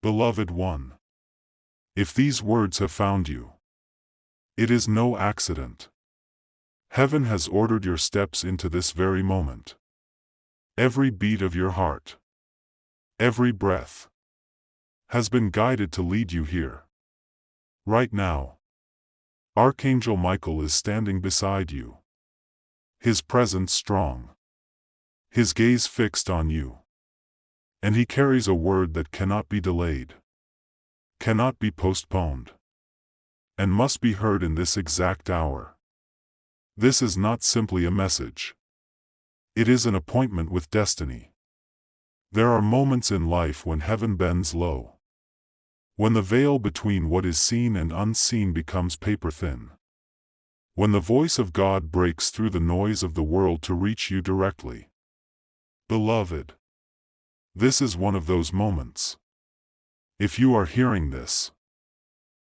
Beloved one, if these words have found you, it is no accident. Heaven has ordered your steps into this very moment. Every beat of your heart, every breath, has been guided to lead you here. Right now, Archangel Michael is standing beside you, his presence strong, his gaze fixed on you, and he carries a word that cannot be delayed, cannot be postponed, and must be heard in this exact hour. This is not simply a message. It is an appointment with destiny. There are moments in life when heaven bends low, when the veil between what is seen and unseen becomes paper-thin, when the voice of God breaks through the noise of the world to reach you directly. Beloved, this is one of those moments. If you are hearing this,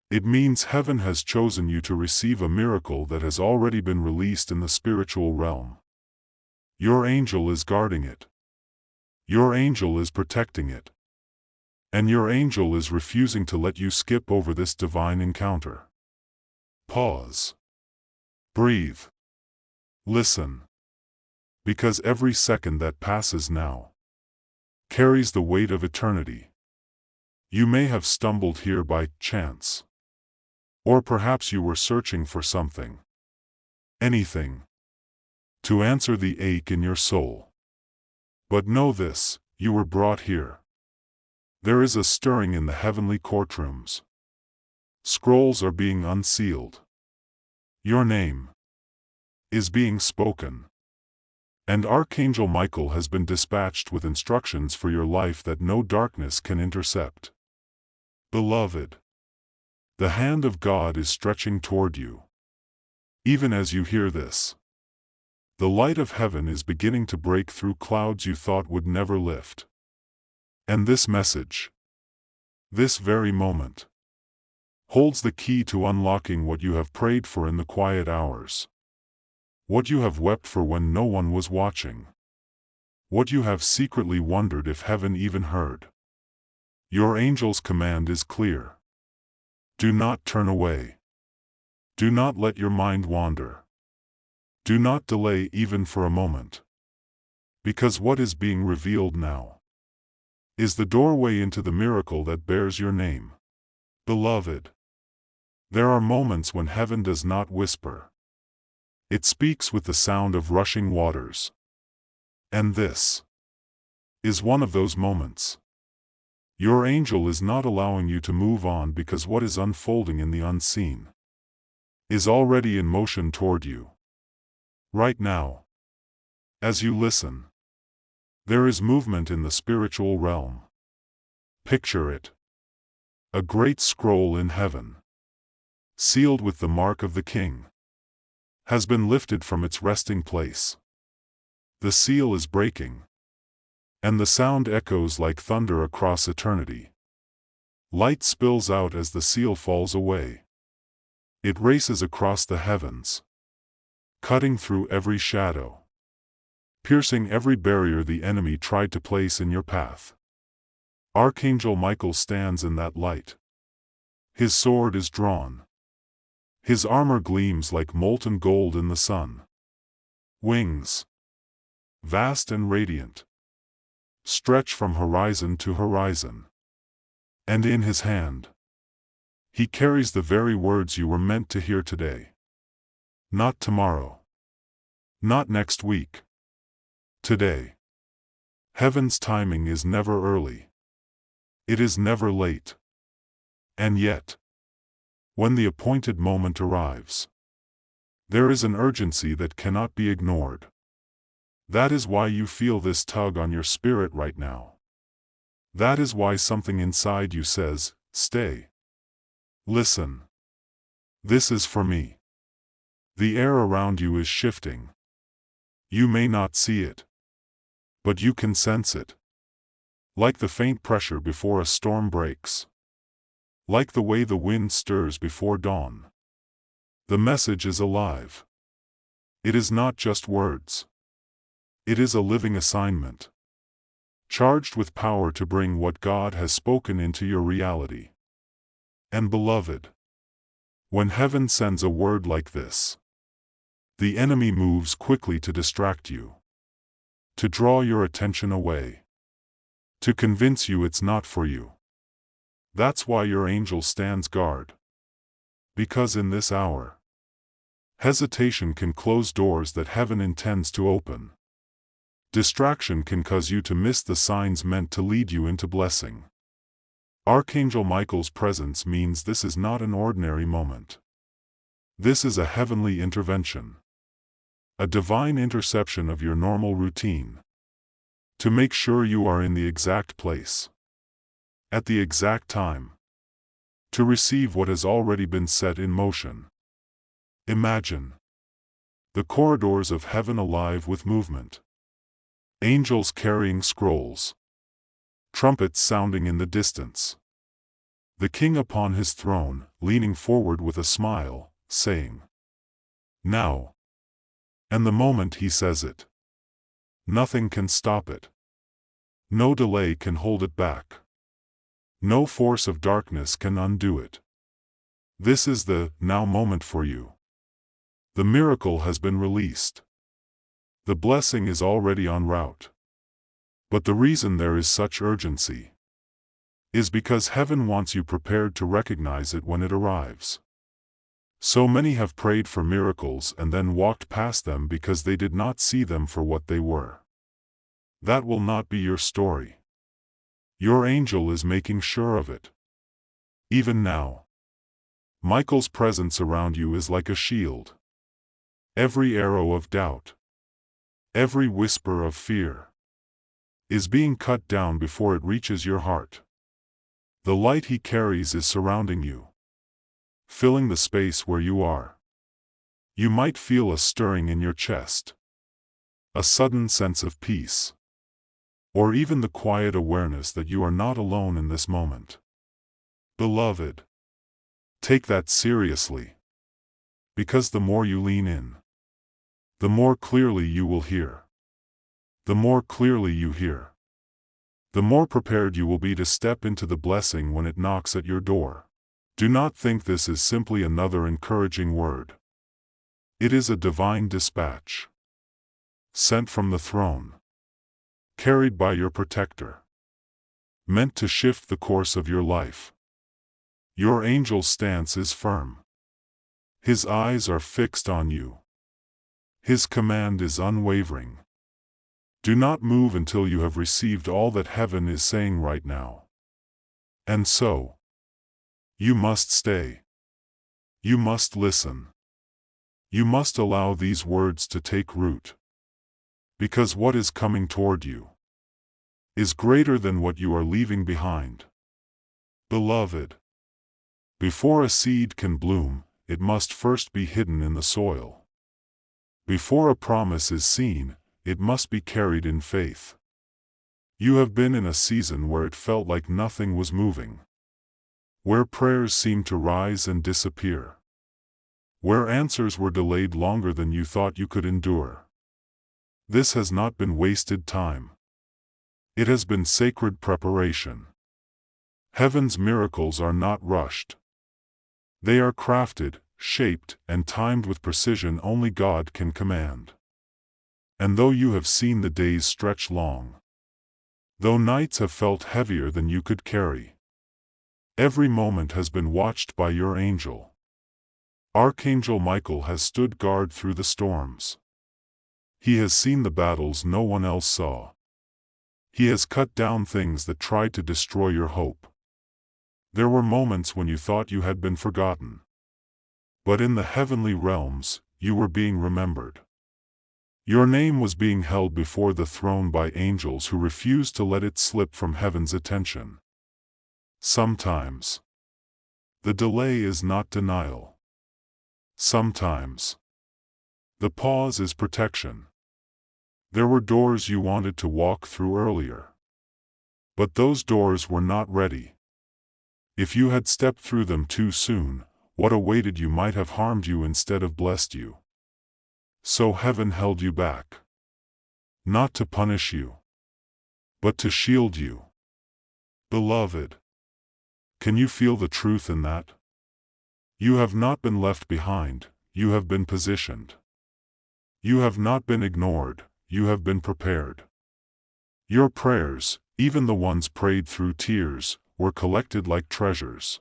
it means heaven has chosen you to receive a miracle that has already been released in the spiritual realm. Your angel is guarding it. Your angel is protecting it. And your angel is refusing to let you skip over this divine encounter. Pause. Breathe. Listen. Because every second that passes now carries the weight of eternity. You may have stumbled here by chance. Or perhaps you were searching for something, anything, to answer the ache in your soul. But know this, you were brought here. There is a stirring in the heavenly courtrooms. Scrolls are being unsealed. Your name is being spoken. And Archangel Michael has been dispatched with instructions for your life that no darkness can intercept. Beloved, the hand of God is stretching toward you. Even as you hear this, the light of heaven is beginning to break through clouds you thought would never lift. And this message, this very moment, holds the key to unlocking what you have prayed for in the quiet hours. What you have wept for when no one was watching. What you have secretly wondered if heaven even heard. Your angel's command is clear. Do not turn away. Do not let your mind wander. Do not delay even for a moment. Because what is being revealed now is the doorway into the miracle that bears your name. Beloved, there are moments when heaven does not whisper. It speaks with the sound of rushing waters. And this is one of those moments. Your angel is not allowing you to move on because what is unfolding in the unseen is already in motion toward you. Right now, as you listen, there is movement in the spiritual realm. Picture it. A great scroll in heaven, sealed with the mark of the King, has been lifted from its resting place. The seal is breaking, and the sound echoes like thunder across eternity. Light spills out as the seal falls away. It races across the heavens, cutting through every shadow, piercing every barrier the enemy tried to place in your path. Archangel Michael stands in that light. His sword is drawn. His armor gleams like molten gold in the sun. Wings, vast and radiant, stretch from horizon to horizon. And in his hand, he carries the very words you were meant to hear today. Not tomorrow. Not next week. Today. Heaven's timing is never early. It is never late. And yet, when the appointed moment arrives, there is an urgency that cannot be ignored. That is why you feel this tug on your spirit right now. That is why something inside you says, stay. Listen. This is for me. The air around you is shifting. You may not see it, but you can sense it. Like the faint pressure before a storm breaks. Like the way the wind stirs before dawn. The message is alive. It is not just words. It is a living assignment. charged with power to bring what God has spoken into your reality. And beloved, when heaven sends a word like this, the enemy moves quickly to distract you, to draw your attention away, to convince you it's not for you. That's why your angel stands guard. Because in this hour, hesitation can close doors that heaven intends to open. Distraction can cause you to miss the signs meant to lead you into blessing. Archangel Michael's presence means this is not an ordinary moment. This is a heavenly intervention. A divine interception of your normal routine. To make sure you are in the exact place. At the exact time. To receive what has already been set in motion. Imagine the corridors of heaven alive with movement. Angels carrying scrolls. Trumpets sounding in the distance. The king upon his throne, leaning forward with a smile, saying, "Now." And the moment he says it, nothing can stop it. No delay can hold it back. No force of darkness can undo it. This is the now moment for you. The miracle has been released. The blessing is already en route. But the reason there is such urgency is because heaven wants you prepared to recognize it when it arrives. So many have prayed for miracles and then walked past them because they did not see them for what they were. That will not be your story. Your angel is making sure of it. Even now, Michael's presence around you is like a shield. Every arrow of doubt, every whisper of fear, is being cut down before it reaches your heart. The light he carries is surrounding you, filling the space where you are. You might feel a stirring in your chest, a sudden sense of peace, or even the quiet awareness that you are not alone in this moment. Beloved, take that seriously, because the more you lean in, the more clearly you will hear. The more clearly you hear, the more prepared you will be to step into the blessing when it knocks at your door. Do not think this is simply another encouraging word. It is a divine dispatch, sent from the throne, carried by your protector, meant to shift the course of your life. Your angel's stance is firm. His eyes are fixed on you. His command is unwavering. Do not move until you have received all that heaven is saying right now. And so, you must stay. You must listen. You must allow these words to take root. Because what is coming toward you is greater than what you are leaving behind. Beloved, before a seed can bloom, it must first be hidden in the soil. Before a promise is seen, it must be carried in faith. You have been in a season where it felt like nothing was moving, where prayers seemed to rise and disappear, where answers were delayed longer than you thought you could endure. This has not been wasted time. It has been sacred preparation. Heaven's miracles are not rushed. They are crafted, shaped, and timed with precision only God can command. And though you have seen the days stretch long, though nights have felt heavier than you could carry, every moment has been watched by your angel. Archangel Michael has stood guard through the storms. He has seen the battles no one else saw. He has cut down things that tried to destroy your hope. There were moments when you thought you had been forgotten. But in the heavenly realms, you were being remembered. Your name was being held before the throne by angels who refused to let it slip from heaven's attention. Sometimes, the delay is not denial. Sometimes, the pause is protection. There were doors you wanted to walk through earlier, but those doors were not ready. If you had stepped through them too soon, what awaited you might have harmed you instead of blessed you. So heaven held you back. Not to punish you, but to shield you. Beloved, can you feel the truth in that? You have not been left behind, you have been positioned. You have not been ignored, you have been prepared. Your prayers, even the ones prayed through tears, were collected like treasures.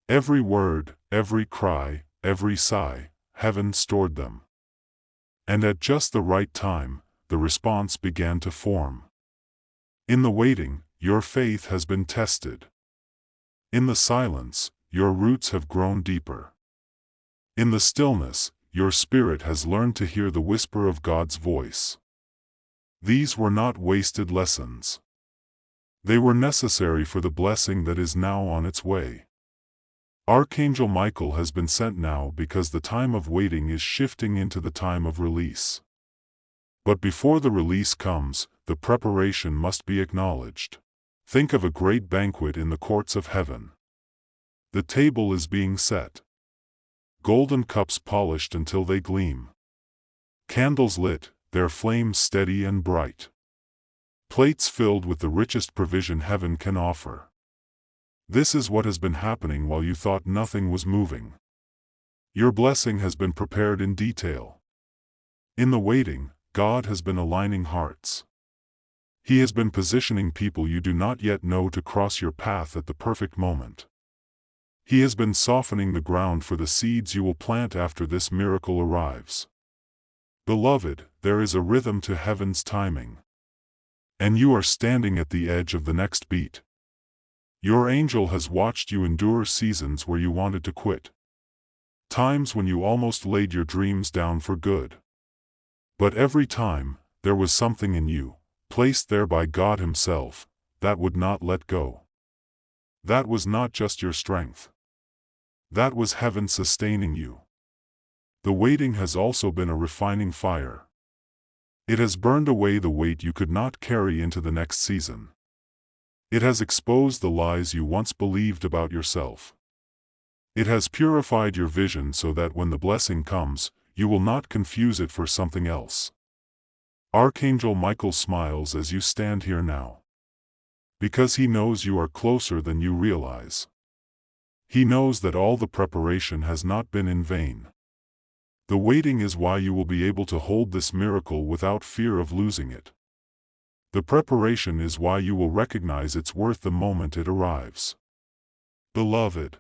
Every word, every cry, every sigh, heaven stored them. And at just the right time, the response began to form. In the waiting, your faith has been tested. In the silence, your roots have grown deeper. In the stillness, your spirit has learned to hear the whisper of God's voice. These were not wasted lessons. They were necessary for the blessing that is now on its way. Archangel Michael has been sent now because the time of waiting is shifting into the time of release. But before the release comes, the preparation must be acknowledged. Think of a great banquet in the courts of heaven. The table is being set. Golden cups polished until they gleam. Candles lit, their flames steady and bright. Plates filled with the richest provision heaven can offer. This is what has been happening while you thought nothing was moving. Your blessing has been prepared in detail. In the waiting, God has been aligning hearts. He has been positioning people you do not yet know to cross your path at the perfect moment. He has been softening the ground for the seeds you will plant after this miracle arrives. Beloved, there is a rhythm to heaven's timing. And you are standing at the edge of the next beat. Your angel has watched you endure seasons where you wanted to quit. Times when you almost laid your dreams down for good. But every time, there was something in you, placed there by God Himself, that would not let go. That was not just your strength. That was heaven sustaining you. The waiting has also been a refining fire. It has burned away the weight you could not carry into the next season. It has exposed the lies you once believed about yourself. It has purified your vision so that when the blessing comes, you will not confuse it for something else. Archangel Michael smiles as you stand here now. Because he knows you are closer than you realize. He knows that all the preparation has not been in vain. The waiting is why you will be able to hold this miracle without fear of losing it. The preparation is why you will recognize its worth the moment it arrives. Beloved,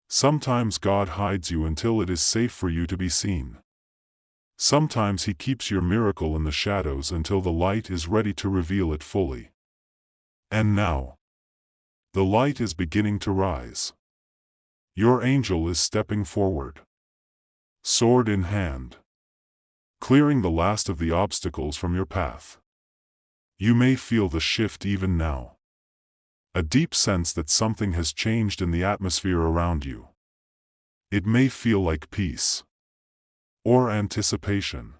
sometimes God hides you until it is safe for you to be seen. Sometimes He keeps your miracle in the shadows until the light is ready to reveal it fully. And now, the light is beginning to rise. Your angel is stepping forward, sword in hand, clearing the last of the obstacles from your path. You may feel the shift even now. A deep sense that something has changed in the atmosphere around you. It may feel like peace, or anticipation,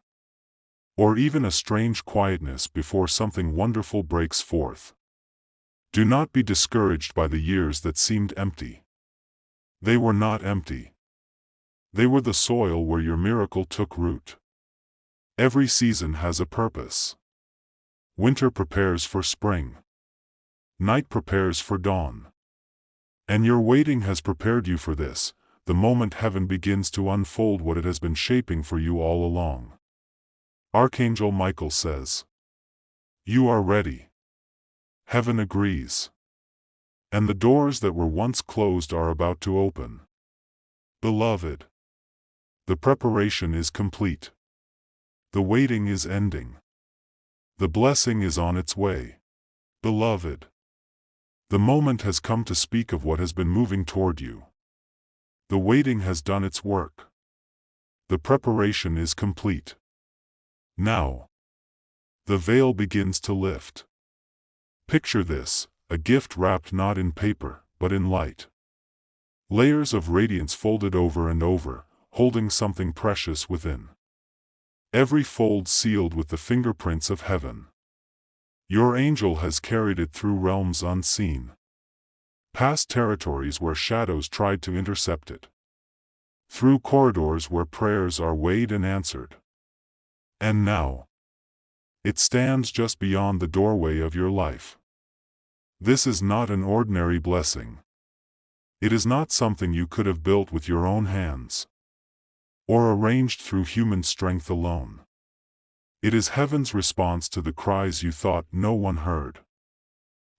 or even a strange quietness before something wonderful breaks forth. Do not be discouraged by the years that seemed empty. They were not empty. They were the soil where your miracle took root. Every season has a purpose. Winter prepares for spring. Night prepares for dawn. And your waiting has prepared you for this, the moment heaven begins to unfold what it has been shaping for you all along. Archangel Michael says, "You are ready." Heaven agrees. And the doors that were once closed are about to open. Beloved, the preparation is complete. The waiting is ending. The blessing is on its way. Beloved, the moment has come to speak of what has been moving toward you. The waiting has done its work. The preparation is complete. Now, the veil begins to lift. Picture this, a gift wrapped not in paper, but in light. Layers of radiance folded over and over, holding something precious within. Every fold sealed with the fingerprints of heaven. Your angel has carried it through realms unseen. Past territories where shadows tried to intercept it. Through corridors where prayers are weighed and answered. And now, It stands just beyond the doorway of your life. This is not an ordinary blessing. It is not something you could have built with your own hands, or arranged through human strength alone. It is heaven's response to the cries you thought no one heard.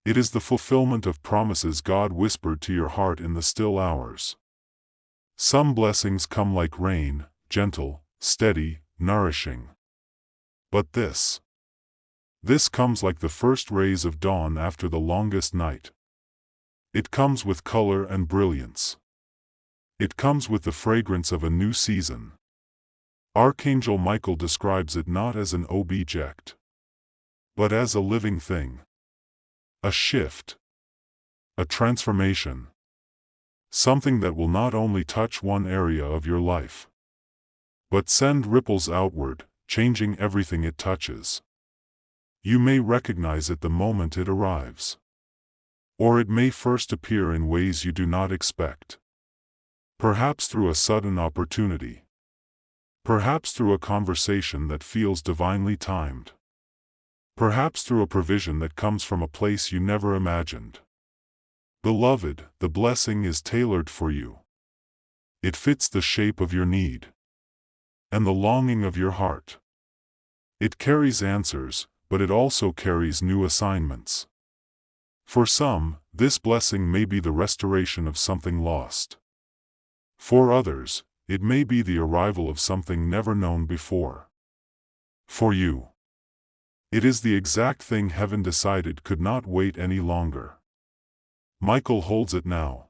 It is the fulfillment of promises God whispered to your heart in the still hours. Some blessings come like rain, gentle, steady, nourishing. But this comes like the first rays of dawn after the longest night. It comes with color and brilliance. It comes with the fragrance of a new season. Archangel Michael describes it not as an object, but as a living thing. A shift. A transformation. Something that will not only touch one area of your life, but send ripples outward, changing everything it touches. You may recognize it the moment it arrives. Or it may first appear in ways you do not expect. Perhaps through a sudden opportunity. Perhaps through a conversation that feels divinely timed. Perhaps through a provision that comes from a place you never imagined. Beloved, the blessing is tailored for you. It fits the shape of your need and the longing of your heart. It carries answers, but it also carries new assignments. For some, this blessing may be the restoration of something lost. For others, it may be the arrival of something never known before. For you, it is the exact thing heaven decided could not wait any longer. Michael holds it now,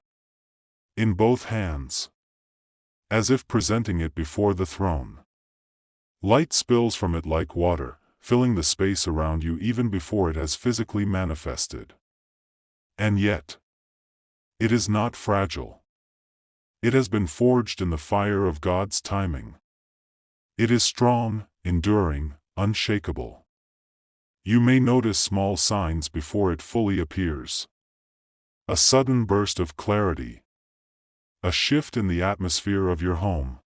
in both hands, as if presenting it before the throne. Light spills from it like water, filling the space around you even before it has physically manifested. And yet, it is not fragile. It has been forged in the fire of God's timing. It is strong, enduring, unshakable. You may notice small signs before it fully appears. A sudden burst of clarity. A shift in the atmosphere of your home.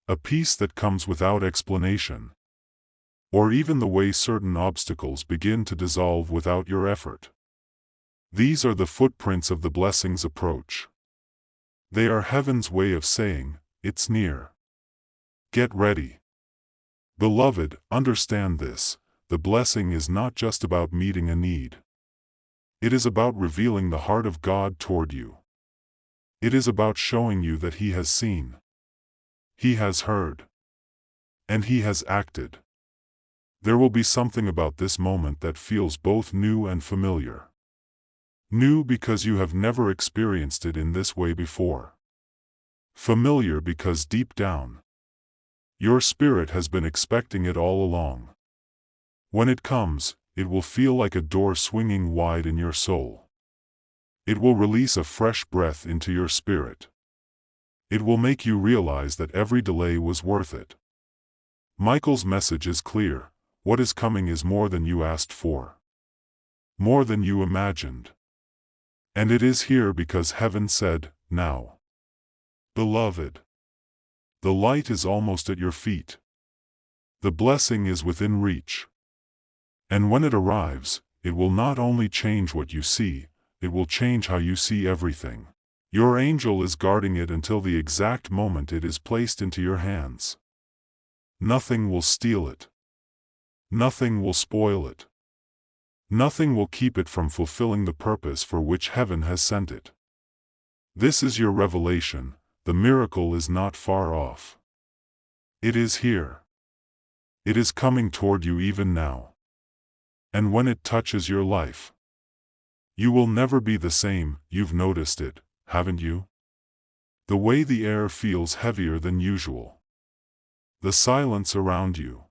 A peace that comes without explanation. Or even the way certain obstacles begin to dissolve without your effort. These are the footprints of the blessing's approach. They are heaven's way of saying, it's near. Get ready. Beloved, understand this. The blessing is not just about meeting a need. It is about revealing the heart of God toward you. It is about showing you that He has seen. He has heard. And He has acted. There will be something about this moment that feels both new and familiar. New because you have never experienced it in this way before. Familiar because deep down, your spirit has been expecting it all along. When it comes, it will feel like a door swinging wide in your soul. It will release a fresh breath into your spirit. It will make you realize that every delay was worth it. Michael's message is clear. What is coming is more than you asked for. More than you imagined. And it is here because heaven said, now. Beloved, the light is almost at your feet. The blessing is within reach. And when it arrives, it will not only change what you see, it will change how you see everything. Your angel is guarding it until the exact moment it is placed into your hands. Nothing will steal it. Nothing will spoil it. Nothing will keep it from fulfilling the purpose for which heaven has sent it. This is your revelation. The miracle is not far off. It is here. It is coming toward you even now. And when it touches your life, you will never be the same. You've noticed it, haven't you? The way the air feels heavier than usual. The silence around you.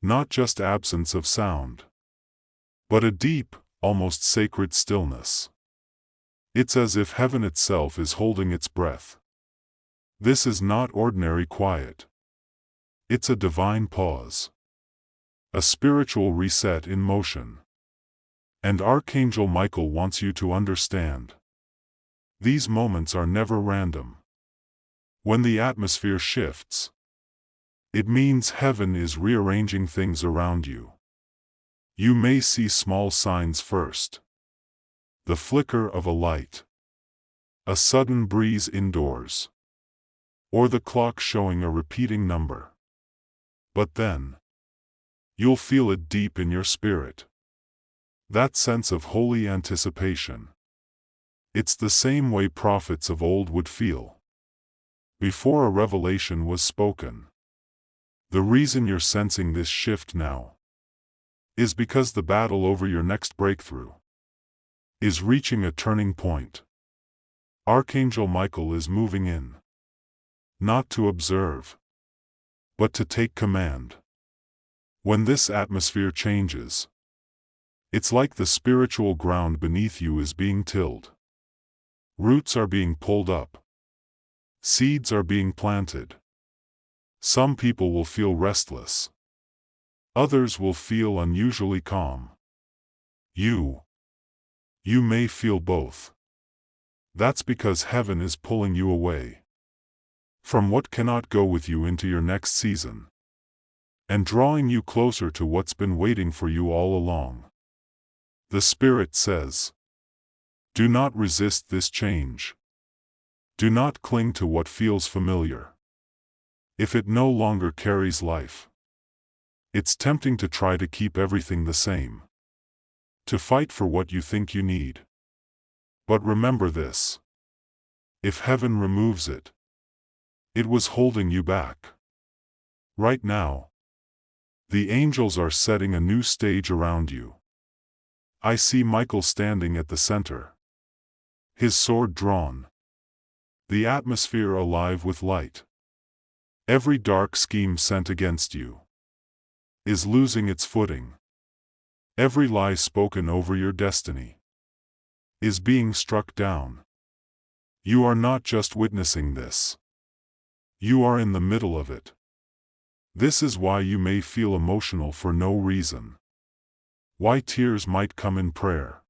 Not just absence of sound, but a deep, almost sacred stillness. It's as if heaven itself is holding its breath. This is not ordinary quiet. It's a divine pause. A spiritual reset in motion. And Archangel Michael wants you to understand. These moments are never random. When the atmosphere shifts, It means heaven is rearranging things around you. You may see small signs first. The flicker of a light, a sudden breeze indoors, or the clock showing a repeating number. But then, you'll feel it deep in your spirit. That sense of holy anticipation. It's the same way prophets of old would feel before a revelation was spoken. The reason you're sensing this shift now is because the battle over your next breakthrough is reaching a turning point. Archangel Michael is moving in, not to observe, but to take command. When this atmosphere changes, it's like the spiritual ground beneath you is being tilled. Roots are being pulled up. Seeds are being planted. Some people will feel restless. Others will feel unusually calm. You may feel both. That's because heaven is pulling you away from what cannot go with you into your next season, and drawing you closer to what's been waiting for you all along. The Spirit says, do not resist this change. Do not cling to what feels familiar. If it no longer carries life, it's tempting to try to keep everything the same, to fight for what you think you need. But remember this: if heaven removes it, it was holding you back. Right now, the angels are setting a new stage around you. I see Michael standing at the center, his sword drawn, the atmosphere alive with light. Every dark scheme sent against you is losing its footing. Every lie spoken over your destiny is being struck down. You are not just witnessing this. You are in the middle of it. This is why you may feel emotional for no reason. Why tears might come in prayer.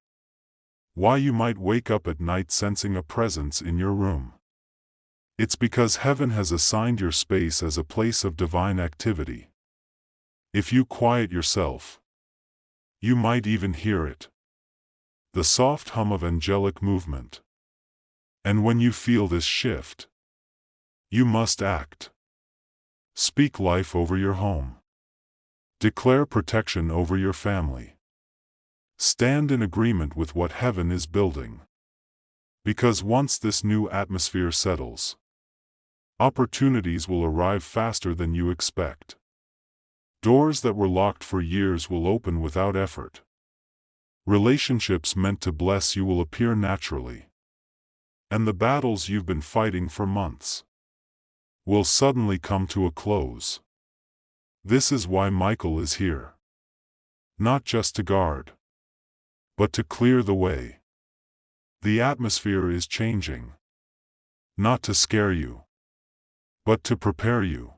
Why you might wake up at night sensing a presence in your room. It's because heaven has assigned your space as a place of divine activity. If you quiet yourself, you might even hear it. The soft hum of angelic movement. And when you feel this shift, you must act. Speak life over your home. Declare protection over your family. Stand in agreement with what heaven is building. Because once this new atmosphere settles, opportunities will arrive faster than you expect. Doors that were locked for years will open without effort. Relationships meant to bless you will appear naturally. And the battles you've been fighting for months will suddenly come to a close. This is why Michael is here. Not just to guard, but to clear the way. The atmosphere is changing. Not to scare you, but to prepare you.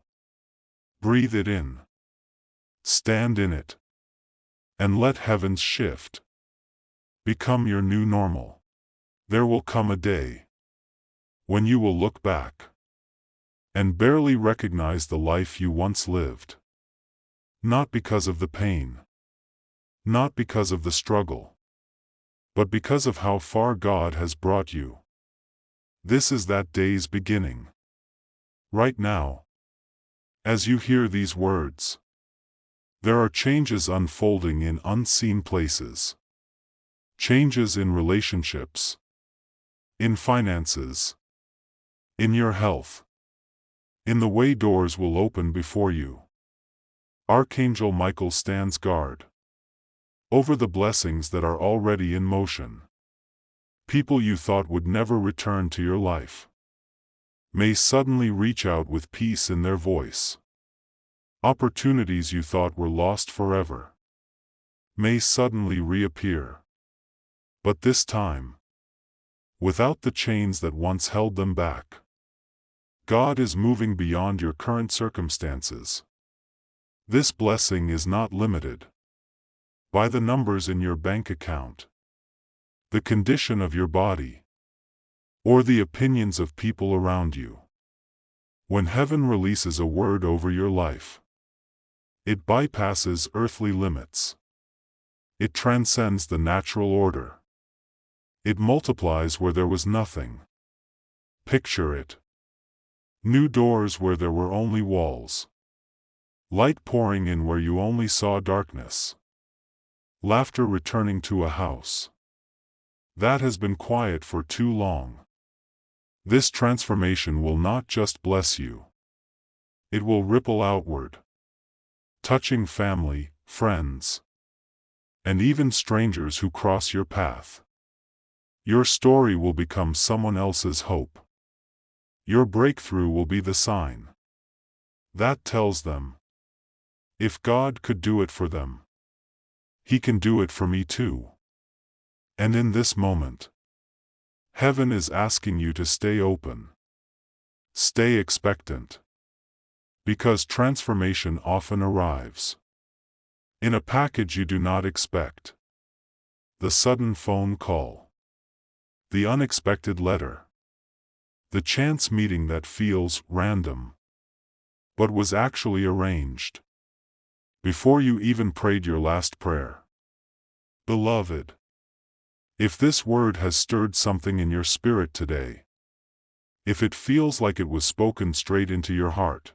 Breathe it in. Stand in it. And let heaven's shift become your new normal. There will come a day when you will look back and barely recognize the life you once lived. Not because of the pain, not because of the struggle, but because of how far God has brought you. This is that day's beginning. Right now, as you hear these words, there are changes unfolding in unseen places. Changes in relationships, in finances, in your health, in the way doors will open before you. Archangel Michael stands guard over the blessings that are already in motion. People you thought would never return to your life may suddenly reach out with peace in their voice. Opportunities you thought were lost forever may suddenly reappear. But this time, without the chains that once held them back. God is moving beyond your current circumstances. This blessing is not limited by the numbers in your bank account, the condition of your body, or the opinions of people around you. When heaven releases a word over your life, it bypasses earthly limits. It transcends the natural order. It multiplies where there was nothing. Picture it. New doors where there were only walls. Light pouring in where you only saw darkness. Laughter returning to a house that has been quiet for too long. This transformation will not just bless you. It will ripple outward, touching family, friends, and even strangers who cross your path. Your story will become someone else's hope. Your breakthrough will be the sign that tells them, if God could do it for them, He can do it for me too. And in this moment, heaven is asking you to stay open. Stay expectant. Because transformation often arrives in a package you do not expect. The sudden phone call. The unexpected letter. The chance meeting that feels random, but was actually arranged before you even prayed your last prayer. Beloved, if this word has stirred something in your spirit today, if it feels like it was spoken straight into your heart,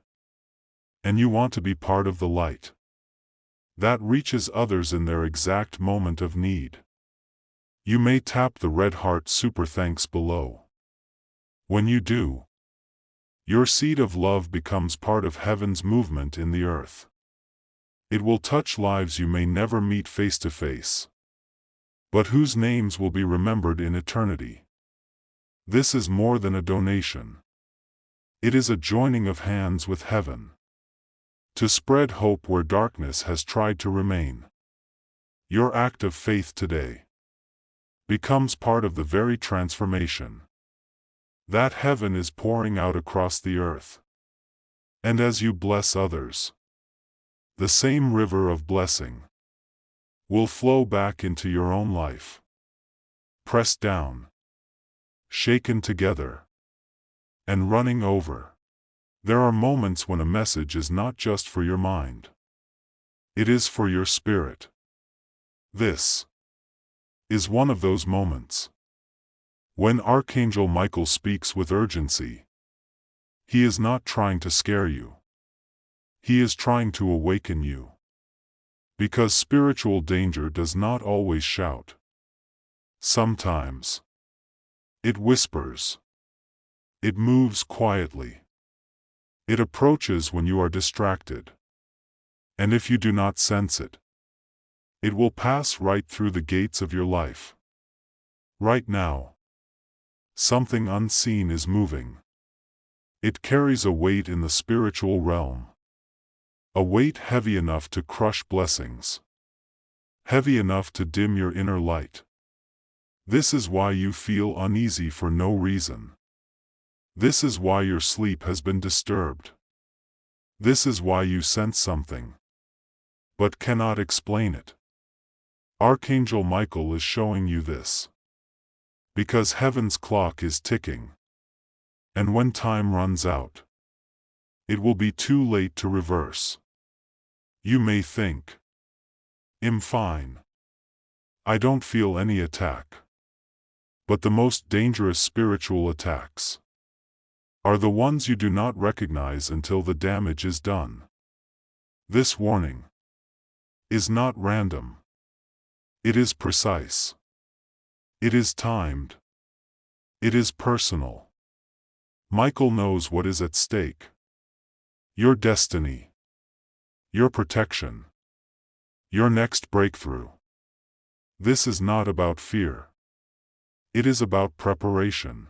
and you want to be part of the light that reaches others in their exact moment of need, you may tap the red heart super thanks below. When you do, your seed of love becomes part of heaven's movement in the earth. It will touch lives you may never meet face to face, but whose names will be remembered in eternity. This is more than a donation. It is a joining of hands with heaven to spread hope where darkness has tried to remain. Your act of faith today becomes part of the very transformation that heaven is pouring out across the earth. And as you bless others, the same river of blessing will flow back into your own life. Pressed down, shaken together, and running over. There are moments when a message is not just for your mind. It is for your spirit. This is one of those moments. When Archangel Michael speaks with urgency, he is not trying to scare you. He is trying to awaken you. Because spiritual danger does not always shout. Sometimes it whispers. It moves quietly. It approaches when you are distracted. And if you do not sense it, it will pass right through the gates of your life. Right now, something unseen is moving. It carries a weight in the spiritual realm. A weight heavy enough to crush blessings. Heavy enough to dim your inner light. This is why you feel uneasy for no reason. This is why your sleep has been disturbed. This is why you sense something, but cannot explain it. Archangel Michael is showing you this. Because heaven's clock is ticking. And when time runs out, it will be too late to reverse. You may think, I'm fine. I don't feel any attack. But the most dangerous spiritual attacks are the ones you do not recognize until the damage is done. This warning is not random. It is precise. It is timed. It is personal. Michael knows what is at stake. Your destiny. Your protection. Your next breakthrough. This is not about fear. It is about preparation.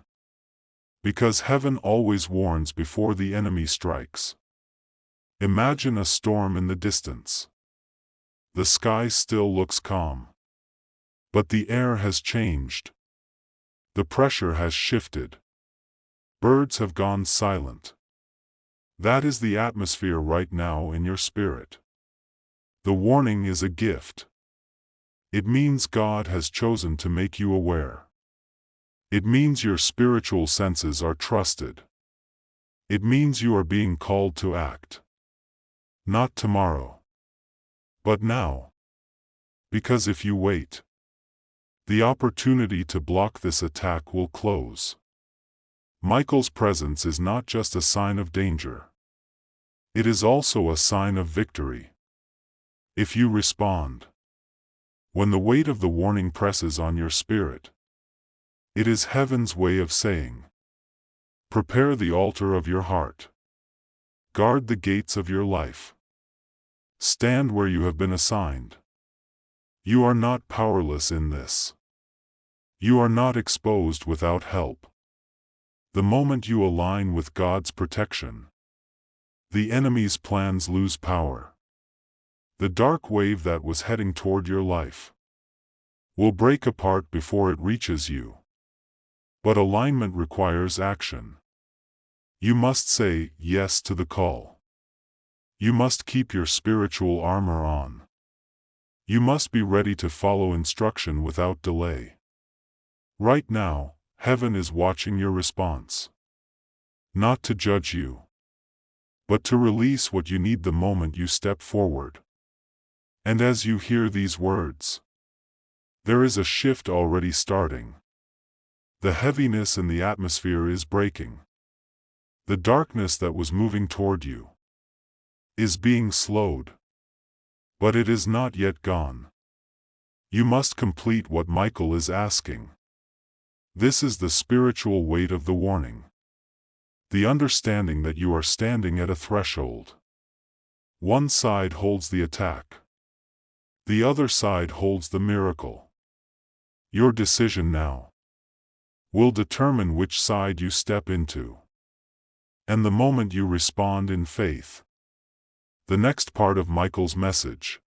Because heaven always warns before the enemy strikes. Imagine a storm in the distance. The sky still looks calm. But the air has changed. The pressure has shifted. Birds have gone silent. That is the atmosphere right now in your spirit. The warning is a gift. It means God has chosen to make you aware. It means your spiritual senses are trusted. It means you are being called to act. Not tomorrow, but now. Because if you wait, the opportunity to block this attack will close. Michael's presence is not just a sign of danger. It is also a sign of victory. If you respond, when the weight of the warning presses on your spirit, it is heaven's way of saying, prepare the altar of your heart. Guard the gates of your life. Stand where you have been assigned. You are not powerless in this. You are not exposed without help. The moment you align with God's protection, the enemy's plans lose power. The dark wave that was heading toward your life will break apart before it reaches you. But alignment requires action. You must say yes to the call. You must keep your spiritual armor on. You must be ready to follow instruction without delay. Right now, heaven is watching your response. Not to judge you, but to release what you need the moment you step forward. And as you hear these words, there is a shift already starting. The heaviness in the atmosphere is breaking. The darkness that was moving toward you is being slowed. But it is not yet gone. You must complete what Michael is asking. This is the spiritual weight of the warning. The understanding that you are standing at a threshold. One side holds the attack. The other side holds the miracle. Your decision now will determine which side you step into. And the moment you respond in faith, the next part of Michael's message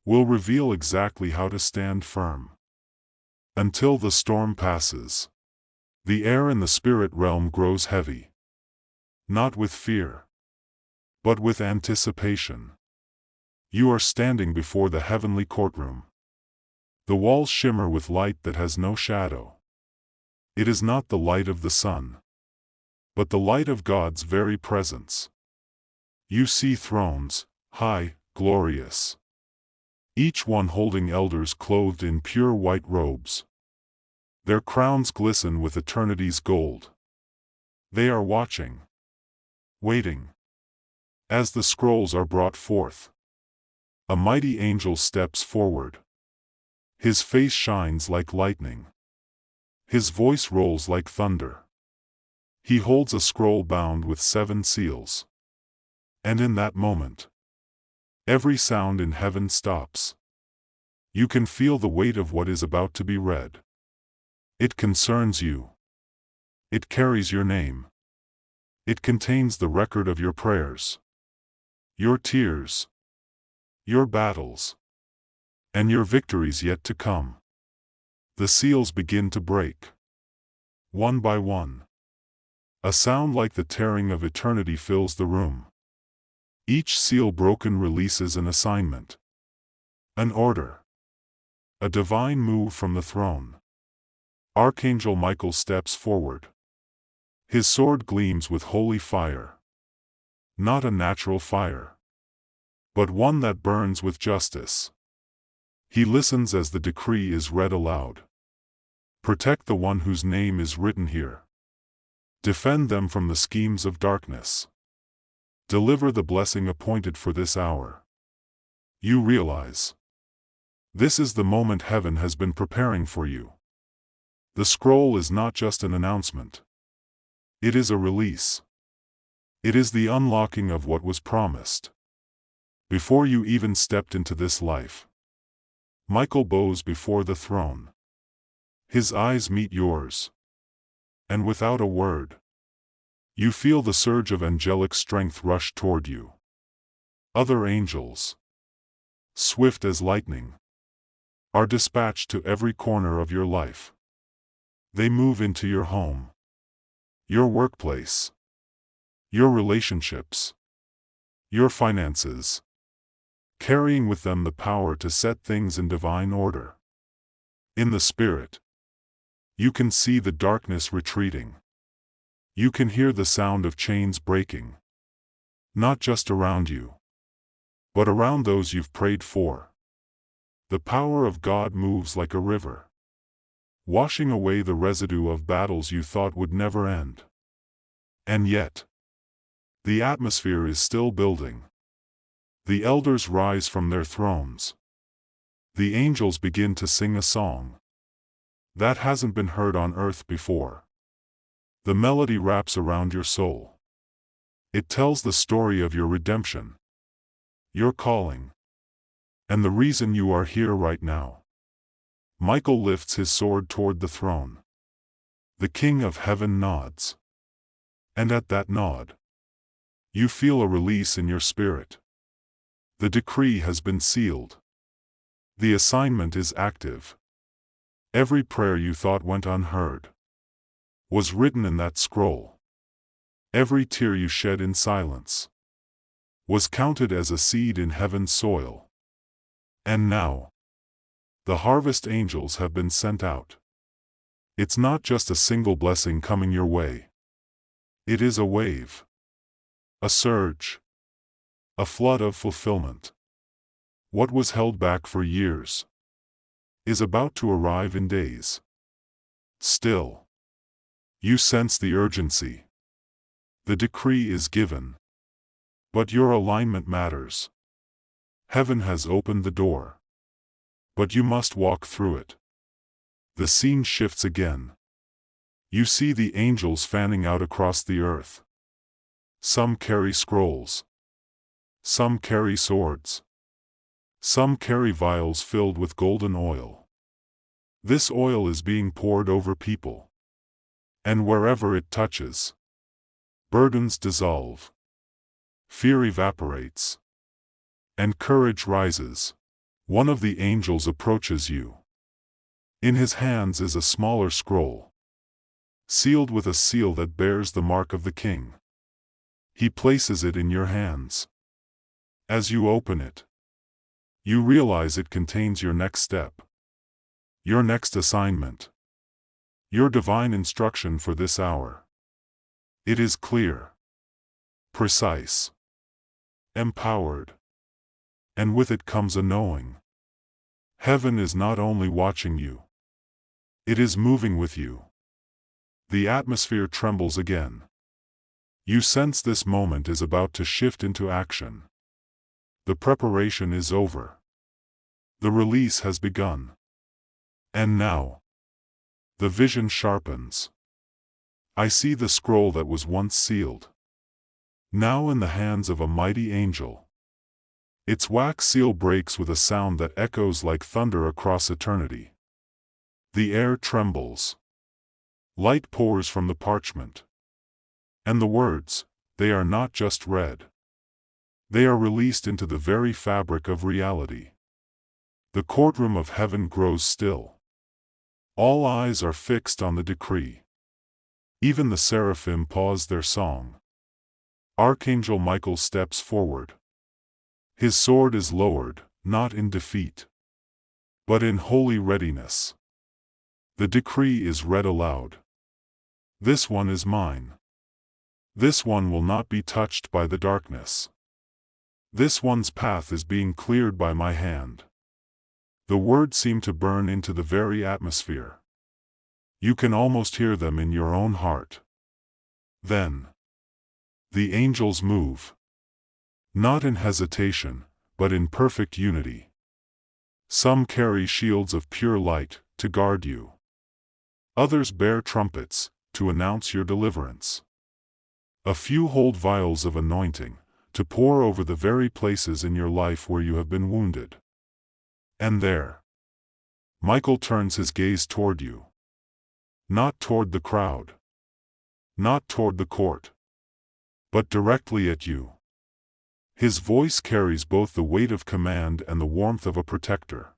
will reveal exactly how to stand firm. Until the storm passes, the air in the spirit realm grows heavy. Not with fear, but with anticipation. You are standing before the heavenly courtroom. The walls shimmer with light that has no shadow. It is not the light of the sun, but the light of God's very presence. You see thrones, high, glorious, each one holding elders clothed in pure white robes. Their crowns glisten with eternity's gold. They are watching, waiting. As the scrolls are brought forth, a mighty angel steps forward. His face shines like lightning. His voice rolls like thunder. He holds a scroll bound with 7 seals. And in that moment, every sound in heaven stops. You can feel the weight of what is about to be read. It concerns you. It carries your name. It contains the record of your prayers, your tears, your battles, and your victories yet to come. The seals begin to break. One by one. A sound like the tearing of eternity fills the room. Each seal broken releases an assignment, an order, a divine move from the throne. Archangel Michael steps forward. His sword gleams with holy fire. Not a natural fire, but one that burns with justice. He listens as the decree is read aloud. Protect the one whose name is written here. Defend them from the schemes of darkness. Deliver the blessing appointed for this hour. You realize, this is the moment heaven has been preparing for you. The scroll is not just an announcement. It is a release. It is the unlocking of what was promised. Before you even stepped into this life, Michael bows before the throne. His eyes meet yours. And without a word, you feel the surge of angelic strength rush toward you. Other angels, swift as lightning, are dispatched to every corner of your life. They move into your home, your workplace, your relationships, your finances, carrying with them the power to set things in divine order. In the spirit, you can see the darkness retreating. You can hear the sound of chains breaking. Not just around you, but around those you've prayed for. The power of God moves like a river, washing away the residue of battles you thought would never end. And yet, the atmosphere is still building. The elders rise from their thrones. The angels begin to sing a song that hasn't been heard on earth before. The melody wraps around your soul. It tells the story of your redemption, your calling, and the reason you are here right now. Michael lifts his sword toward the throne. The King of Heaven nods. And at that nod, you feel a release in your spirit. The decree has been sealed. The assignment is active. Every prayer you thought went unheard was written in that scroll. Every tear you shed in silence was counted as a seed in heaven's soil. And now, the harvest angels have been sent out. It's not just a single blessing coming your way. It is a wave, a surge, a flood of fulfillment. What was held back for years is about to arrive in days. Still, you sense the urgency. The decree is given, but your alignment matters. Heaven has opened the door, but you must walk through it. The scene shifts again. You see the angels fanning out across the earth. Some carry scrolls. Some carry swords. Some carry vials filled with golden oil. This oil is being poured over people. And wherever it touches, burdens dissolve. Fear evaporates. And courage rises. One of the angels approaches you. In his hands is a smaller scroll, sealed with a seal that bears the mark of the King. He places it in your hands. As you open it, you realize it contains your next step, your next assignment, your divine instruction for this hour. It is clear, precise, empowered, and with it comes a knowing. Heaven is not only watching you, it is moving with you. The atmosphere trembles again. You sense this moment is about to shift into action. The preparation is over. The release has begun. And now, the vision sharpens. I see the scroll that was once sealed, now in the hands of a mighty angel. Its wax seal breaks with a sound that echoes like thunder across eternity. The air trembles. Light pours from the parchment. And the words, they are not just read. They are released into the very fabric of reality. The courtroom of heaven grows still. All eyes are fixed on the decree. Even the seraphim pause their song. Archangel Michael steps forward. His sword is lowered, not in defeat, but in holy readiness. The decree is read aloud. This one is mine. This one will not be touched by the darkness. This one's path is being cleared by my hand. The words seem to burn into the very atmosphere. You can almost hear them in your own heart. Then, the angels move. Not in hesitation, but in perfect unity. Some carry shields of pure light, to guard you. Others bear trumpets, to announce your deliverance. A few hold vials of anointing, to pour over the very places in your life where you have been wounded. And there, Michael turns his gaze toward you. Not toward the crowd. Not toward the court. But directly at you. His voice carries both the weight of command and the warmth of a protector.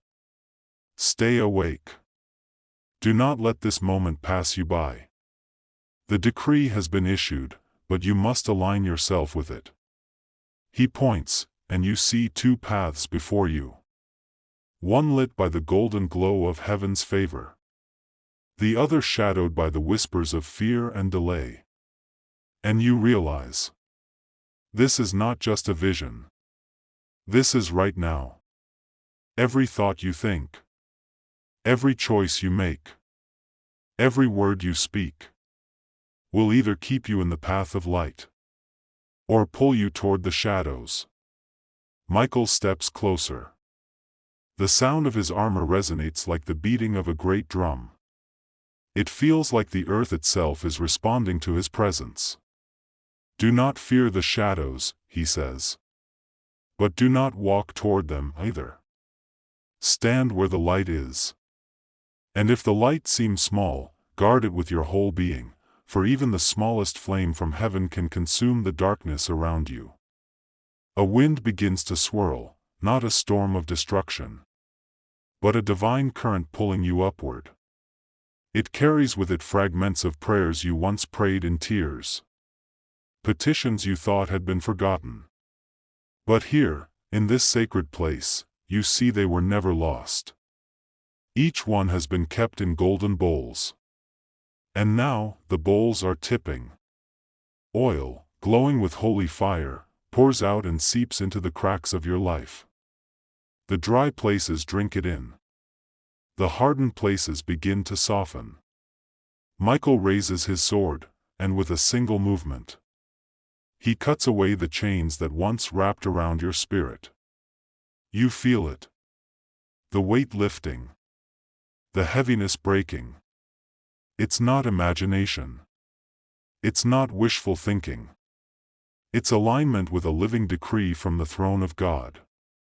Stay awake. Do not let this moment pass you by. The decree has been issued, but you must align yourself with it. He points, and you see two paths before you. One lit by the golden glow of heaven's favor. The other shadowed by the whispers of fear and delay. And you realize, this is not just a vision. This is right now. Every thought you think, every choice you make, every word you speak, will either keep you in the path of light, or pull you toward the shadows. Michael steps closer. The sound of his armor resonates like the beating of a great drum. It feels like the earth itself is responding to his presence. Do not fear the shadows, he says. But do not walk toward them either. Stand where the light is. And if the light seems small, guard it with your whole being, for even the smallest flame from heaven can consume the darkness around you. A wind begins to swirl, not a storm of destruction, but a divine current pulling you upward. It carries with it fragments of prayers you once prayed in tears, petitions you thought had been forgotten. But here, in this sacred place, you see they were never lost. Each one has been kept in golden bowls. And now, the bowls are tipping. Oil, glowing with holy fire, pours out and seeps into the cracks of your life. The dry places drink it in. The hardened places begin to soften. Michael raises his sword, and with a single movement, he cuts away the chains that once wrapped around your spirit. You feel it. The weight lifting. The heaviness breaking. It's not imagination. It's not wishful thinking. It's alignment with a living decree from the throne of God.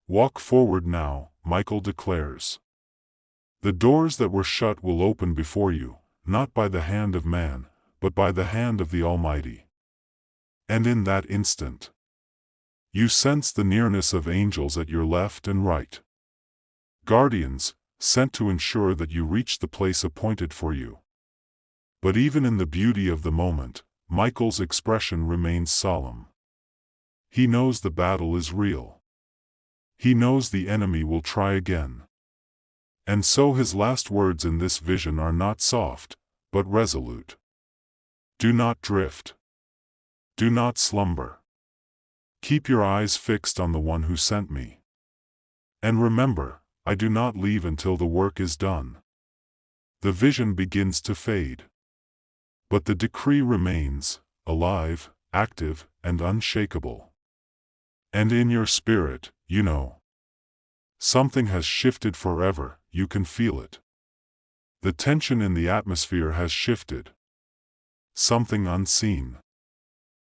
Walk forward now, Michael declares. The doors that were shut will open before you, not by the hand of man, but by the hand of the Almighty. And in that instant, you sense the nearness of angels at your left and right. Guardians, sent to ensure that you reach the place appointed for you. But even in the beauty of the moment, Michael's expression remains solemn. He knows the battle is real. He knows the enemy will try again. And so his last words in this vision are not soft, but resolute. Do not drift. Do not slumber. Keep your eyes fixed on the one who sent me. And remember, I do not leave until the work is done. The vision begins to fade. But the decree remains, alive, active, and unshakable. And in your spirit, you know. Something has shifted forever, you can feel it. The tension in the atmosphere has shifted. Something unseen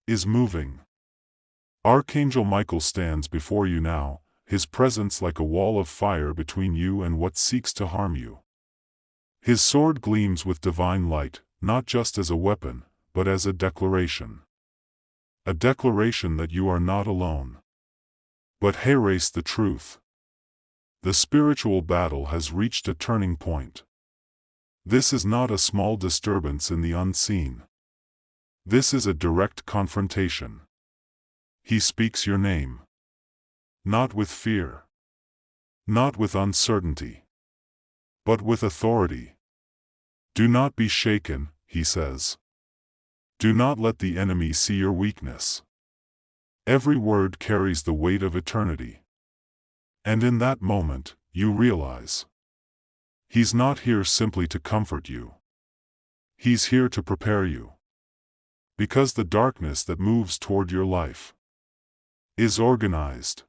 is moving. Archangel Michael stands before you now, his presence like a wall of fire between you and what seeks to harm you. His sword gleams with divine light, not just as a weapon, but as a declaration. A declaration that you are not alone. But haste the truth. The spiritual battle has reached a turning point. This is not a small disturbance in the unseen. This is a direct confrontation. He speaks your name. Not with fear. Not with uncertainty. But with authority. Do not be shaken, he says. Do not let the enemy see your weakness. Every word carries the weight of eternity. And in that moment, you realize, he's not here simply to comfort you. He's here to prepare you. Because the darkness that moves toward your life is organized.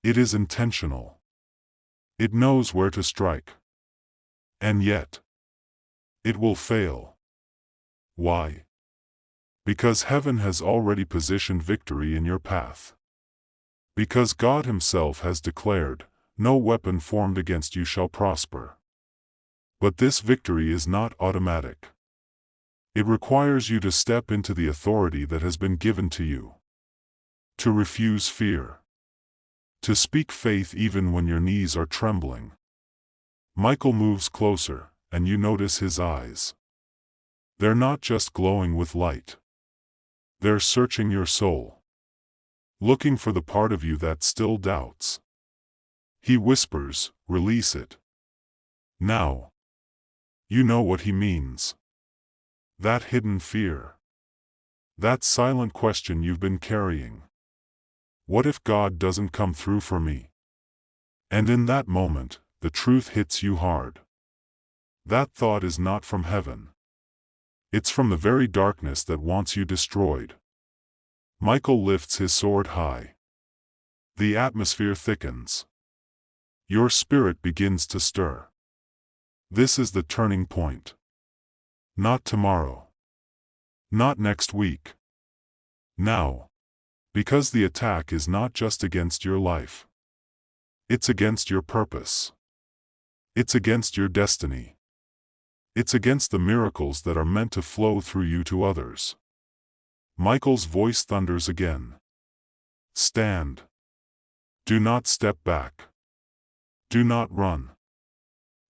It is intentional. It knows where to strike. And yet, it will fail. Why? Because heaven has already positioned victory in your path. Because God Himself has declared, no weapon formed against you shall prosper. But this victory is not automatic. It requires you to step into the authority that has been given to you. To refuse fear. To speak faith even when your knees are trembling. Michael moves closer, and you notice his eyes. They're not just glowing with light. They're searching your soul. Looking for the part of you that still doubts. He whispers, release it. Now. You know what he means. That hidden fear. That silent question you've been carrying. What if God doesn't come through for me? And in that moment, the truth hits you hard. That thought is not from heaven. It's from the very darkness that wants you destroyed. Michael lifts his sword high. The atmosphere thickens. Your spirit begins to stir. This is the turning point. Not tomorrow. Not next week. Now. Because the attack is not just against your life. It's against your purpose. It's against your destiny. It's against the miracles that are meant to flow through you to others. Michael's voice thunders again. Stand. Do not step back. Do not run.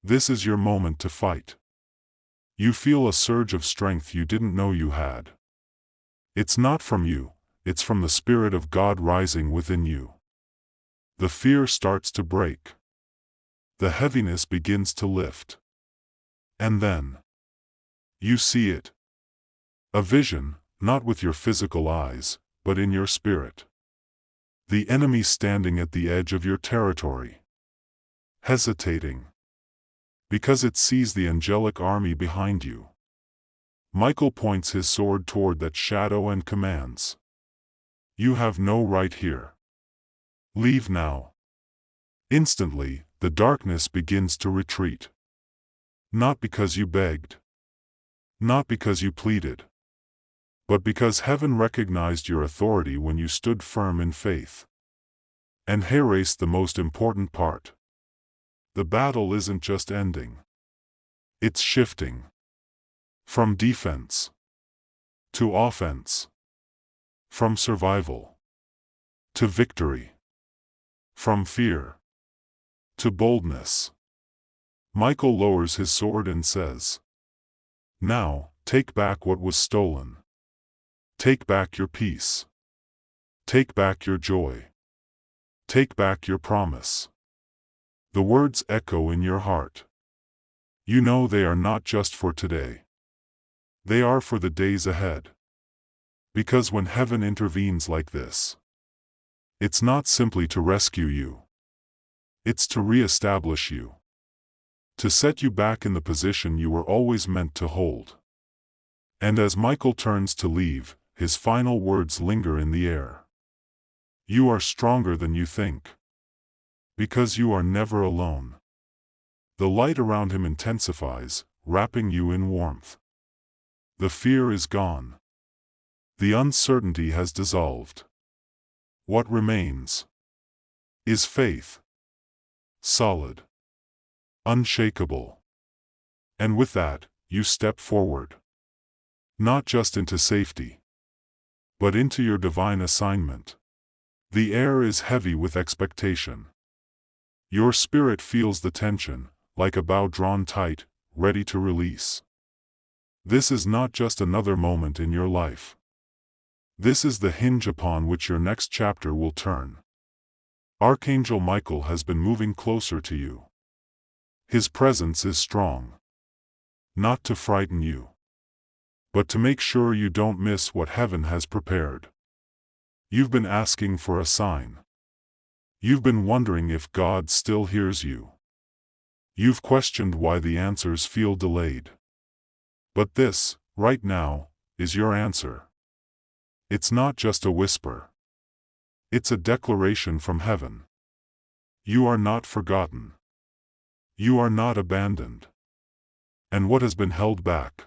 This is your moment to fight. You feel a surge of strength you didn't know you had. It's not from you, it's from the Spirit of God rising within you. The fear starts to break. The heaviness begins to lift. And then, you see it. A vision, not with your physical eyes, but in your spirit. The enemy standing at the edge of your territory. Hesitating. Because it sees the angelic army behind you. Michael points his sword toward that shadow and commands. You have no right here. Leave now. Instantly, the darkness begins to retreat. Not because you begged. Not because you pleaded. But because heaven recognized your authority when you stood firm in faith. And here's the most important part. The battle isn't just ending. It's shifting. From defense to offense. From survival to victory. From fear to boldness. Michael lowers his sword and says, now, take back what was stolen. Take back your peace. Take back your joy. Take back your promise. The words echo in your heart. You know they are not just for today. They are for the days ahead. Because when heaven intervenes like this, it's not simply to rescue you. It's to re-establish you. To set you back in the position you were always meant to hold. And as Michael turns to leave, his final words linger in the air. You are stronger than you think. Because you are never alone. The light around him intensifies, wrapping you in warmth. The fear is gone. The uncertainty has dissolved. What remains is faith. Solid. Unshakable. And with that, you step forward. Not just into safety, but into your divine assignment. The air is heavy with expectation. Your spirit feels the tension, like a bow drawn tight, ready to release. This is not just another moment in your life. This is the hinge upon which your next chapter will turn. Archangel Michael has been moving closer to you. His presence is strong. Not to frighten you, but to make sure you don't miss what heaven has prepared. You've been asking for a sign. You've been wondering if God still hears you. You've questioned why the answers feel delayed. But this, right now, is your answer. It's not just a whisper. It's a declaration from heaven. You are not forgotten. You are not abandoned. And what has been held back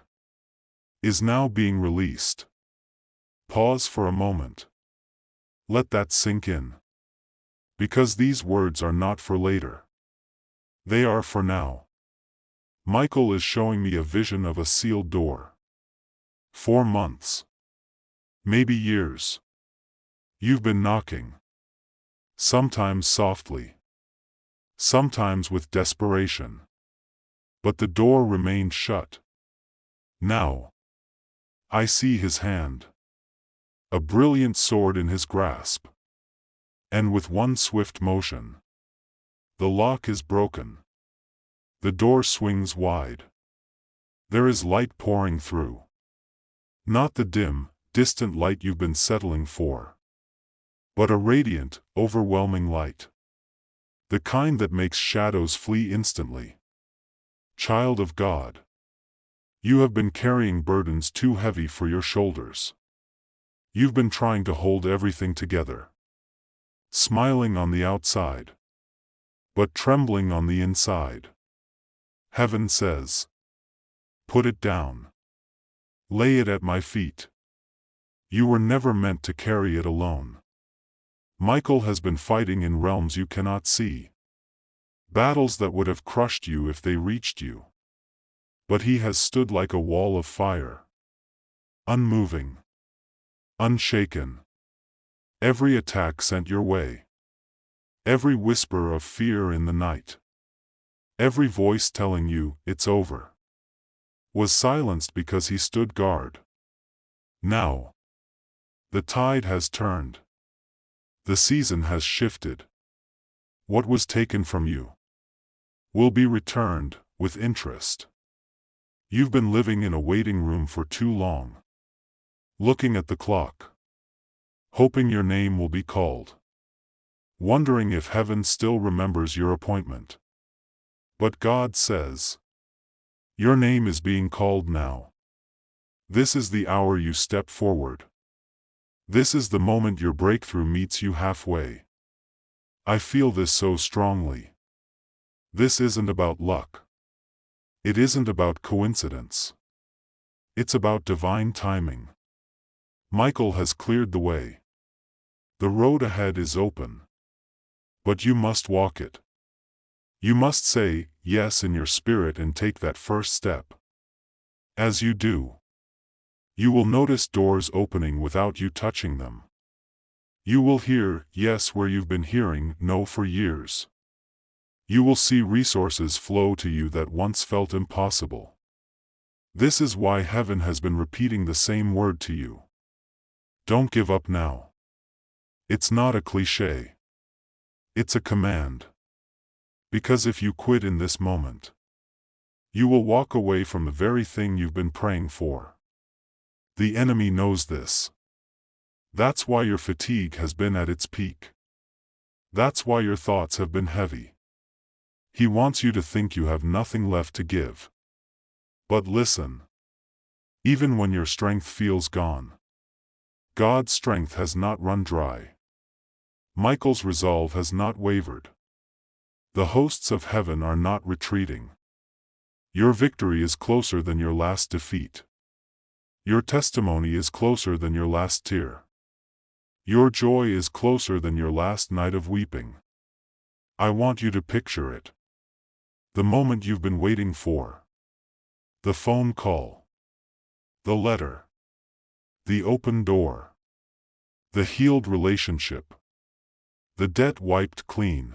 is now being released. Pause for a moment. Let that sink in. Because these words are not for later. They are for now. Michael is showing me a vision of a sealed door. 4 months. Maybe years. You've been knocking. Sometimes softly. Sometimes with desperation. But the door remained shut. Now, I see his hand. A brilliant sword in his grasp. And with one swift motion, the lock is broken. The door swings wide. There is light pouring through. Not the dim, distant light you've been settling for, but a radiant, overwhelming light. The kind that makes shadows flee instantly. Child of God, you have been carrying burdens too heavy for your shoulders. You've been trying to hold everything together, smiling on the outside, but trembling on the inside. Heaven says, put it down. Lay it at my feet. You were never meant to carry it alone. Michael has been fighting in realms you cannot see, battles that would have crushed you if they reached you. But he has stood like a wall of fire, unmoving, unshaken. Every attack sent your way, every whisper of fear in the night, every voice telling you, it's over, was silenced because he stood guard. Now, the tide has turned. The season has shifted. What was taken from you will be returned, with interest. You've been living in a waiting room for too long, looking at the clock, hoping your name will be called, wondering if heaven still remembers your appointment. But God says, your name is being called now. This is the hour you step forward. This is the moment your breakthrough meets you halfway. I feel this so strongly. This isn't about luck. It isn't about coincidence. It's about divine timing. Michael has cleared the way. The road ahead is open. But you must walk it. You must say yes in your spirit and take that first step. As you do, you will notice doors opening without you touching them. You will hear yes where you've been hearing no for years. You will see resources flow to you that once felt impossible. This is why heaven has been repeating the same word to you. Don't give up now. It's not a cliché. It's a command. Because if you quit in this moment, you will walk away from the very thing you've been praying for. The enemy knows this. That's why your fatigue has been at its peak. That's why your thoughts have been heavy. He wants you to think you have nothing left to give. But listen. Even when your strength feels gone, God's strength has not run dry. Michael's resolve has not wavered. The hosts of heaven are not retreating. Your victory is closer than your last defeat. Your testimony is closer than your last tear. Your joy is closer than your last night of weeping. I want you to picture it. The moment you've been waiting for. The phone call. The letter. The open door. The healed relationship. The debt wiped clean.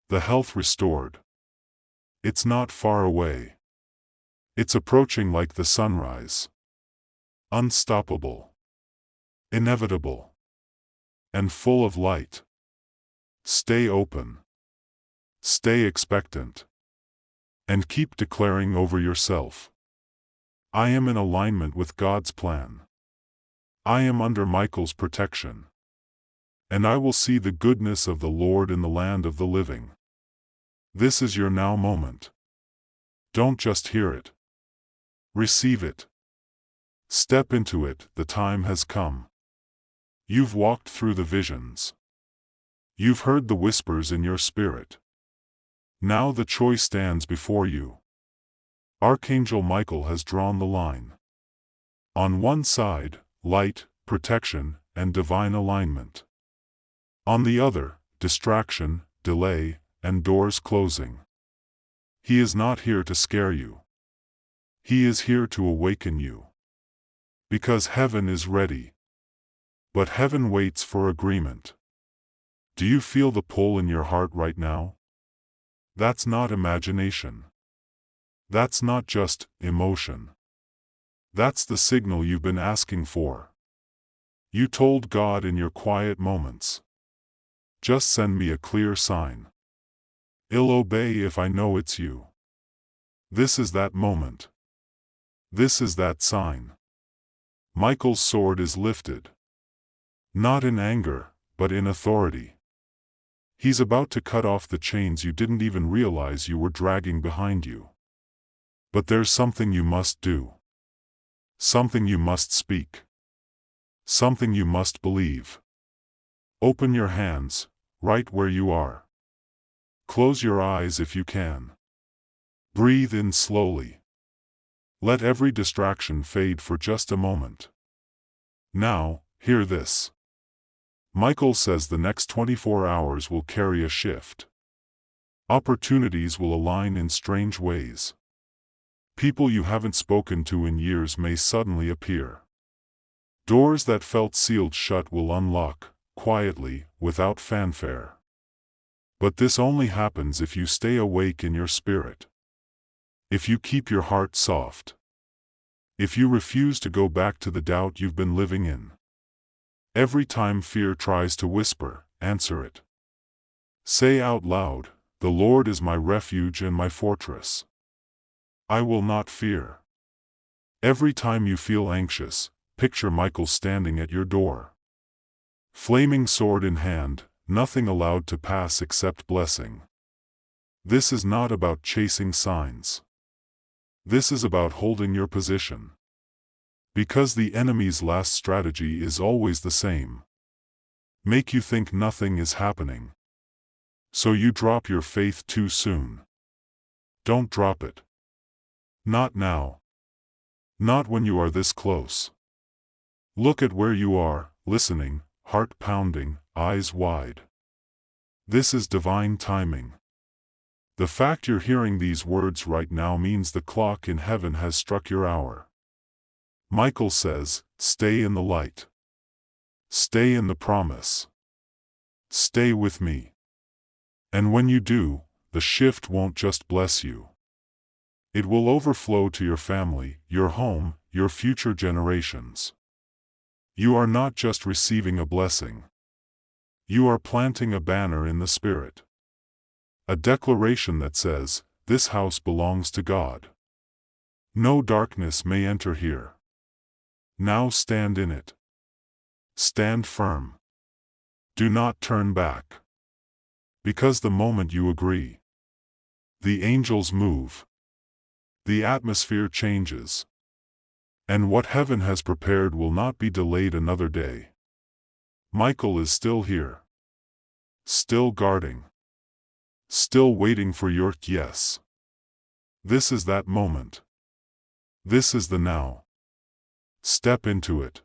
The health restored. It's not far away. It's approaching like the sunrise. Unstoppable. Inevitable. And full of light. Stay open. Stay expectant. And keep declaring over yourself. I am in alignment with God's plan. I am under Michael's protection. And I will see the goodness of the Lord in the land of the living. This is your now moment. Don't just hear it. Receive it. Step into it, the time has come. You've walked through the visions. You've heard the whispers in your spirit. Now the choice stands before you. Archangel Michael has drawn the line. On one side, light, protection, and divine alignment. On the other, distraction, delay, and doors closing. He is not here to scare you. He is here to awaken you. Because heaven is ready. But heaven waits for agreement. Do you feel the pull in your heart right now? That's not imagination. That's not just emotion. That's the signal you've been asking for. You told God in your quiet moments. Just send me a clear sign. I'll obey if I know it's you. This is that moment. This is that sign. Michael's sword is lifted. Not in anger, but in authority. He's about to cut off the chains you didn't even realize you were dragging behind you. But there's something you must do. Something you must speak. Something you must believe. Open your hands, right where you are. Close your eyes if you can. Breathe in slowly. Let every distraction fade for just a moment. Now, hear this. Michael says the next 24 hours will carry a shift. Opportunities will align in strange ways. People you haven't spoken to in years may suddenly appear. Doors that felt sealed shut will unlock, quietly, without fanfare. But this only happens if you stay awake in your spirit. If you keep your heart soft. If you refuse to go back to the doubt you've been living in. Every time fear tries to whisper, answer it. Say out loud, "The Lord is my refuge and my fortress. I will not fear." Every time you feel anxious, picture Michael standing at your door. Flaming sword in hand, nothing allowed to pass except blessing. This is not about chasing signs. This is about holding your position. Because the enemy's last strategy is always the same. Make you think nothing is happening. So you drop your faith too soon. Don't drop it. Not now. Not when you are this close. Look at where you are, listening, heart pounding, eyes wide. This is divine timing. The fact you're hearing these words right now means the clock in heaven has struck your hour. Michael says, stay in the light. Stay in the promise. Stay with me. And when you do, the shift won't just bless you. It will overflow to your family, your home, your future generations. You are not just receiving a blessing. You are planting a banner in the Spirit. A declaration that says, this house belongs to God. No darkness may enter here. Now stand in it. Stand firm. Do not turn back. Because the moment you agree, the angels move. The atmosphere changes. And what heaven has prepared will not be delayed another day. Michael is still here. Still guarding. Still waiting for your yes. This is that moment. This is the now. Step into it.